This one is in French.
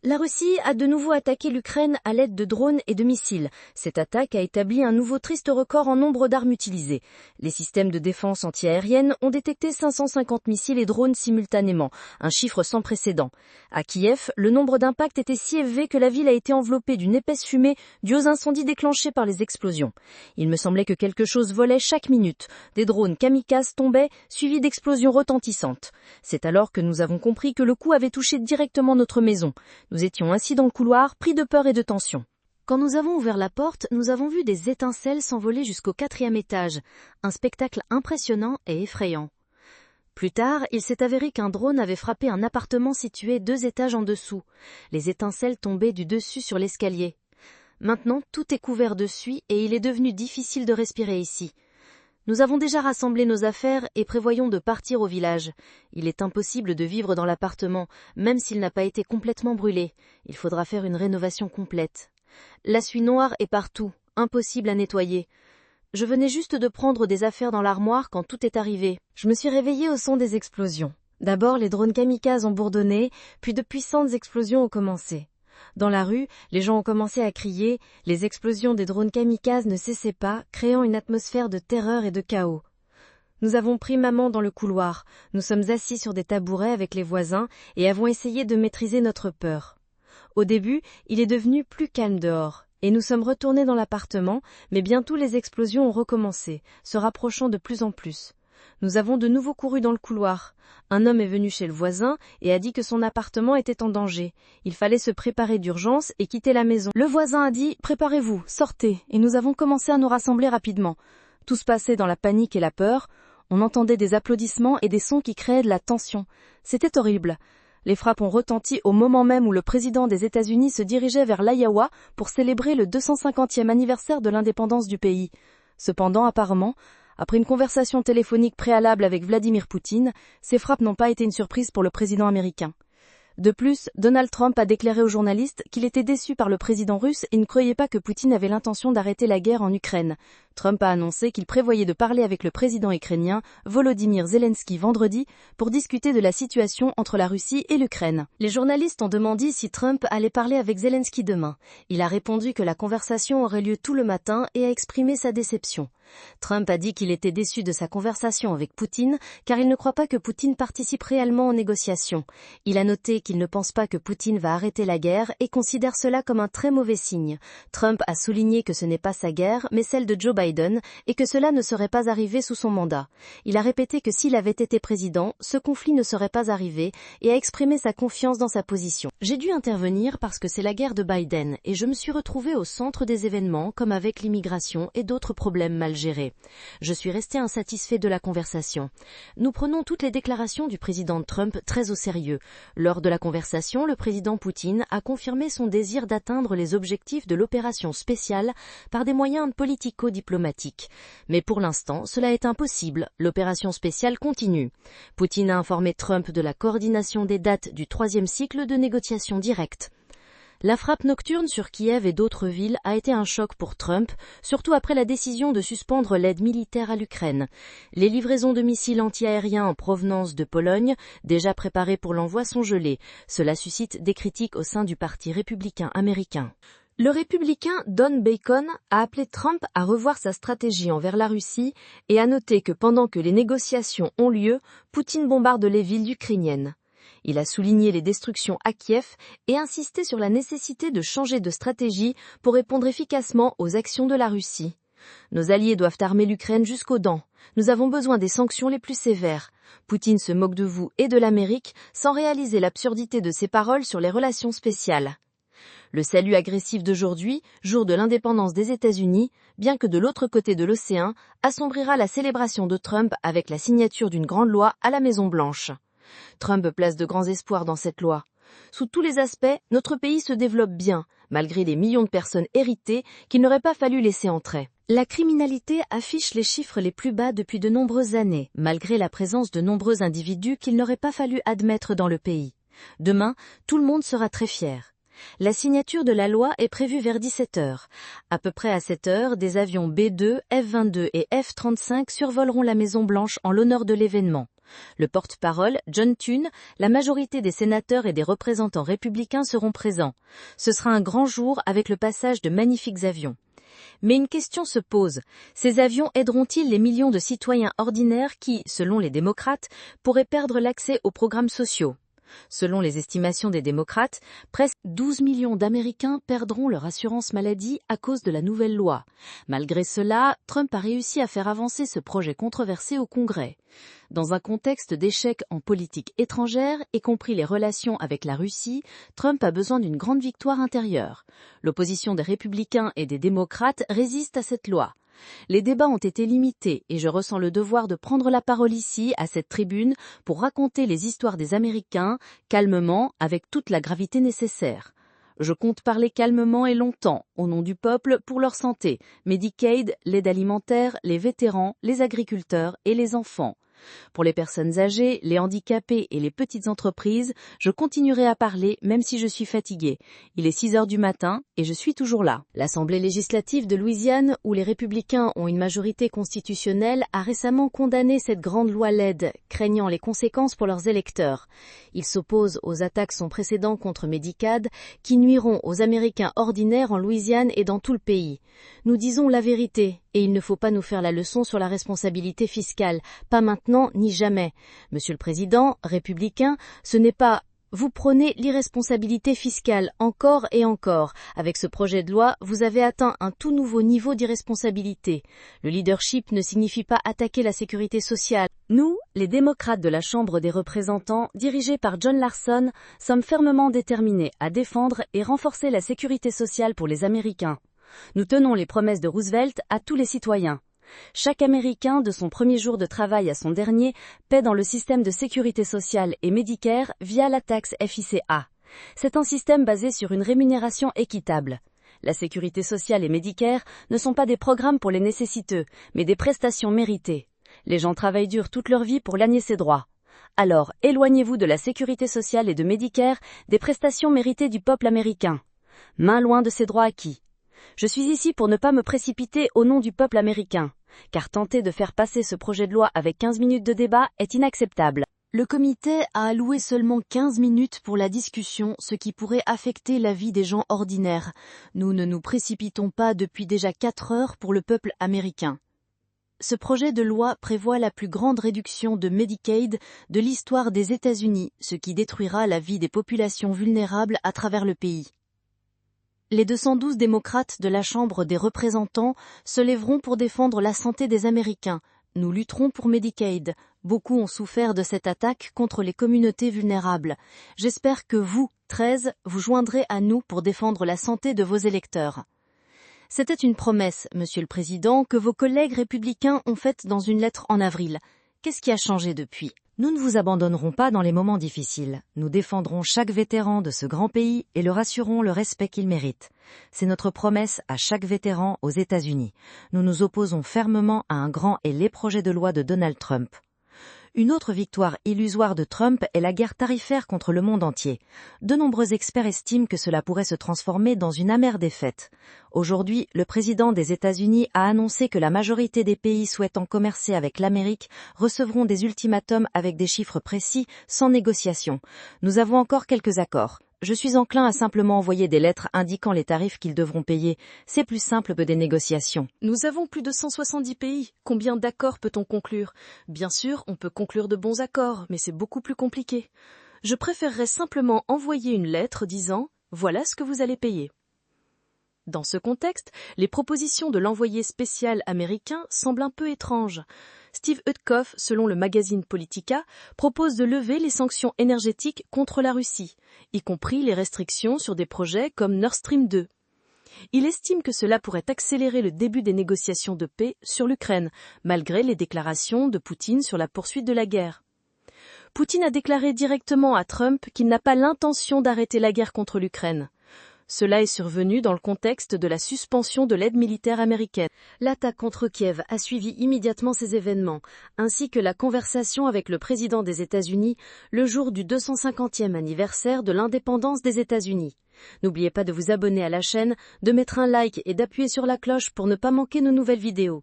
La Russie a de nouveau attaqué l'Ukraine à l'aide de drones et de missiles. Cette attaque a établi un nouveau triste record en nombre d'armes utilisées. Les systèmes de défense antiaérienne ont détecté 550 missiles et drones simultanément, un chiffre sans précédent. À Kiev, le nombre d'impacts était si élevé que la ville a été enveloppée d'une épaisse fumée due aux incendies déclenchés par les explosions. Il me semblait que quelque chose volait chaque minute. Des drones kamikazes tombaient, suivis d'explosions retentissantes. C'est alors que nous avons compris que le coup avait touché directement notre maison. Nous étions assis dans le couloir, pris de peur et de tension. Quand nous avons ouvert la porte, nous avons vu des étincelles s'envoler jusqu'au 4e étage. Un spectacle impressionnant et effrayant. Plus tard, il s'est avéré qu'un drone avait frappé un appartement situé 2 étages en dessous. Les étincelles tombaient du dessus sur l'escalier. Maintenant, tout est couvert de suie et il est devenu difficile de respirer ici. Nous avons déjà rassemblé nos affaires et prévoyons de partir au village. Il est impossible de vivre dans l'appartement, même s'il n'a pas été complètement brûlé. Il faudra faire une rénovation complète. La suie noire est partout, impossible à nettoyer. Je venais juste de prendre des affaires dans l'armoire quand tout est arrivé. Je me suis réveillée au son des explosions. D'abord, les drones kamikazes ont bourdonné, puis de puissantes explosions ont commencé. Dans la rue, les gens ont commencé à crier, les explosions des drones kamikazes ne cessaient pas, créant une atmosphère de terreur et de chaos. Nous avons pris maman dans le couloir, nous sommes assis sur des tabourets avec les voisins et avons essayé de maîtriser notre peur. Au début, il est devenu plus calme dehors, et nous sommes retournés dans l'appartement, mais bientôt les explosions ont recommencé, se rapprochant de plus en plus. Nous avons de nouveau couru dans le couloir. Un homme est venu chez le voisin et a dit que son appartement était en danger. Il fallait se préparer d'urgence et quitter la maison. Le voisin a dit « Préparez-vous, sortez » et nous avons commencé à nous rassembler rapidement. Tout se passait dans la panique et la peur. On entendait des applaudissements et des sons qui créaient de la tension. C'était horrible. Les frappes ont retenti au moment même où le président des États-Unis se dirigeait vers l'Iowa pour célébrer le 250e anniversaire de l'indépendance du pays. Cependant, apparemment, après une conversation téléphonique préalable avec Vladimir Poutine, ces frappes n'ont pas été une surprise pour le président américain. De plus, Donald Trump a déclaré aux journalistes qu'il était déçu par le président russe et ne croyait pas que Poutine avait l'intention d'arrêter la guerre en Ukraine. Trump a annoncé qu'il prévoyait de parler avec le président ukrainien Volodymyr Zelensky vendredi pour discuter de la situation entre la Russie et l'Ukraine. Les journalistes ont demandé si Trump allait parler avec Zelensky demain. Il a répondu que la conversation aurait lieu tout le matin et a exprimé sa déception. Trump a dit qu'il était déçu de sa conversation avec Poutine car il ne croit pas que Poutine participe réellement aux négociations. Il a noté qu'il ne pense pas que Poutine va arrêter la guerre et considère cela comme un très mauvais signe. Trump a souligné que ce n'est pas sa guerre mais celle de Joe Biden et que cela ne serait pas arrivé sous son mandat. Il a répété que s'il avait été président, ce conflit ne serait pas arrivé et a exprimé sa confiance dans sa position. J'ai dû intervenir parce que c'est la guerre de Biden et je me suis retrouvée au centre des événements comme avec l'immigration et d'autres problèmes mal gérés. Je suis resté insatisfait de la conversation. Nous prenons toutes les déclarations du président Trump très au sérieux. Lors de la conversation, le président Poutine a confirmé son désir d'atteindre les objectifs de l'opération spéciale par des moyens politico-diplomatiques. Mais pour l'instant, cela est impossible. L'opération spéciale continue. Poutine a informé Trump de la coordination des dates du 3e cycle de négociations directes. La frappe nocturne sur Kiev et d'autres villes a été un choc pour Trump, surtout après la décision de suspendre l'aide militaire à l'Ukraine. Les livraisons de missiles antiaériens en provenance de Pologne, déjà préparées pour l'envoi, sont gelées. Cela suscite des critiques au sein du Parti républicain américain. Le républicain Don Bacon a appelé Trump à revoir sa stratégie envers la Russie et a noté que pendant que les négociations ont lieu, Poutine bombarde les villes ukrainiennes. Il a souligné les destructions à Kiev et insisté sur la nécessité de changer de stratégie pour répondre efficacement aux actions de la Russie. Nos alliés doivent armer l'Ukraine jusqu'aux dents. Nous avons besoin des sanctions les plus sévères. Poutine se moque de vous et de l'Amérique sans réaliser l'absurdité de ses paroles sur les relations spéciales. Le salut agressif d'aujourd'hui, jour de l'indépendance des États-Unis, bien que de l'autre côté de l'océan, assombrira la célébration de Trump avec la signature d'une grande loi à la Maison-Blanche. Trump place de grands espoirs dans cette loi. Sous tous les aspects, notre pays se développe bien, malgré les millions de personnes héritées qu'il n'aurait pas fallu laisser entrer. La criminalité affiche les chiffres les plus bas depuis de nombreuses années, malgré la présence de nombreux individus qu'il n'aurait pas fallu admettre dans le pays. Demain, tout le monde sera très fier. La signature de la loi est prévue vers 17h. À peu près à cette heure, des avions B-2, F-22 et F-35 survoleront la Maison-Blanche en l'honneur de l'événement. Le porte-parole, John Thune, la majorité des sénateurs et des représentants républicains seront présents. Ce sera un grand jour avec le passage de magnifiques avions. Mais une question se pose. Ces avions aideront-ils les millions de citoyens ordinaires qui, selon les démocrates, pourraient perdre l'accès aux programmes sociaux ? Selon les estimations des démocrates, presque 12 millions d'Américains perdront leur assurance maladie à cause de la nouvelle loi. Malgré cela, Trump a réussi à faire avancer ce projet controversé au Congrès. Dans un contexte d'échec en politique étrangère, y compris les relations avec la Russie, Trump a besoin d'une grande victoire intérieure. L'opposition des républicains et des démocrates résiste à cette loi. Les débats ont été limités et je ressens le devoir de prendre la parole ici, à cette tribune, pour raconter les histoires des Américains, calmement, avec toute la gravité nécessaire. Je compte parler calmement et longtemps, au nom du peuple, pour leur santé, Medicaid, l'aide alimentaire, les vétérans, les agriculteurs et les enfants. Pour les personnes âgées, les handicapés et les petites entreprises, je continuerai à parler même si je suis fatiguée. Il est 6 heures du matin et je suis toujours là. L'Assemblée législative de Louisiane, où les républicains ont une majorité constitutionnelle, a récemment condamné cette grande loi LED, craignant les conséquences pour leurs électeurs. Ils s'opposent aux attaques sans précédent contre Medicaid, qui nuiront aux Américains ordinaires en Louisiane et dans tout le pays. Nous disons la vérité, et il ne faut pas nous faire la leçon sur la responsabilité fiscale, pas maintenant ni jamais. Monsieur le Président, républicain, ce n'est pas « vous prenez l'irresponsabilité fiscale encore et encore ». Avec ce projet de loi, vous avez atteint un tout nouveau niveau d'irresponsabilité. Le leadership ne signifie pas attaquer la sécurité sociale. Nous, les démocrates de la Chambre des représentants, dirigés par John Larson, sommes fermement déterminés à défendre et renforcer la sécurité sociale pour les Américains. Nous tenons les promesses de Roosevelt à tous les citoyens. Chaque Américain, de son premier jour de travail à son dernier, paie dans le système de sécurité sociale et Medicare via la taxe FICA. C'est un système basé sur une rémunération équitable. La sécurité sociale et Medicare ne sont pas des programmes pour les nécessiteux, mais des prestations méritées. Les gens travaillent dur toute leur vie pour gagner ces droits. Alors, éloignez-vous de la sécurité sociale et de Medicare, des prestations méritées du peuple américain. Main loin de ces droits acquis. Je suis ici pour ne pas me précipiter au nom du peuple américain, car tenter de faire passer ce projet de loi avec 15 minutes de débat est inacceptable. Le comité a alloué seulement 15 minutes pour la discussion, ce qui pourrait affecter la vie des gens ordinaires. Nous ne nous précipitons pas depuis déjà 4 heures pour le peuple américain. Ce projet de loi prévoit la plus grande réduction de Medicaid de l'histoire des États-Unis, ce qui détruira la vie des populations vulnérables à travers le pays. Les 212 démocrates de la Chambre des représentants se lèveront pour défendre la santé des Américains. Nous lutterons pour Medicaid. Beaucoup ont souffert de cette attaque contre les communautés vulnérables. J'espère que vous, 13, vous joindrez à nous pour défendre la santé de vos électeurs. C'était une promesse, Monsieur le Président, que vos collègues républicains ont faite dans une lettre en avril. Qu'est-ce qui a changé depuis ? Nous ne vous abandonnerons pas dans les moments difficiles. Nous défendrons chaque vétéran de ce grand pays et leur assurons le respect qu'il mérite. C'est notre promesse à chaque vétéran aux États-Unis. Nous nous opposons fermement à un grand et laid projet de loi de Donald Trump. Une autre victoire illusoire de Trump est la guerre tarifaire contre le monde entier. De nombreux experts estiment que cela pourrait se transformer dans une amère défaite. Aujourd'hui, le président des États-Unis a annoncé que la majorité des pays souhaitant commercer avec l'Amérique recevront des ultimatums avec des chiffres précis, sans négociation. Nous avons encore quelques accords. Je suis enclin à simplement envoyer des lettres indiquant les tarifs qu'ils devront payer. C'est plus simple que des négociations. Nous avons plus de 170 pays. Combien d'accords peut-on conclure ? Bien sûr, on peut conclure de bons accords, mais c'est beaucoup plus compliqué. Je préférerais simplement envoyer une lettre disant « Voilà ce que vous allez payer ». Dans ce contexte, les propositions de l'envoyé spécial américain semblent un peu étranges. Steve Utkoff, selon le magazine Politica, propose de lever les sanctions énergétiques contre la Russie, y compris les restrictions sur des projets comme Nord Stream 2. Il estime que cela pourrait accélérer le début des négociations de paix sur l'Ukraine, malgré les déclarations de Poutine sur la poursuite de la guerre. Poutine a déclaré directement à Trump qu'il n'a pas l'intention d'arrêter la guerre contre l'Ukraine. Cela est survenu dans le contexte de la suspension de l'aide militaire américaine. L'attaque contre Kiev a suivi immédiatement ces événements, ainsi que la conversation avec le président des États-Unis le jour du 250e anniversaire de l'indépendance des États-Unis. N'oubliez pas de vous abonner à la chaîne, de mettre un like et d'appuyer sur la cloche pour ne pas manquer nos nouvelles vidéos.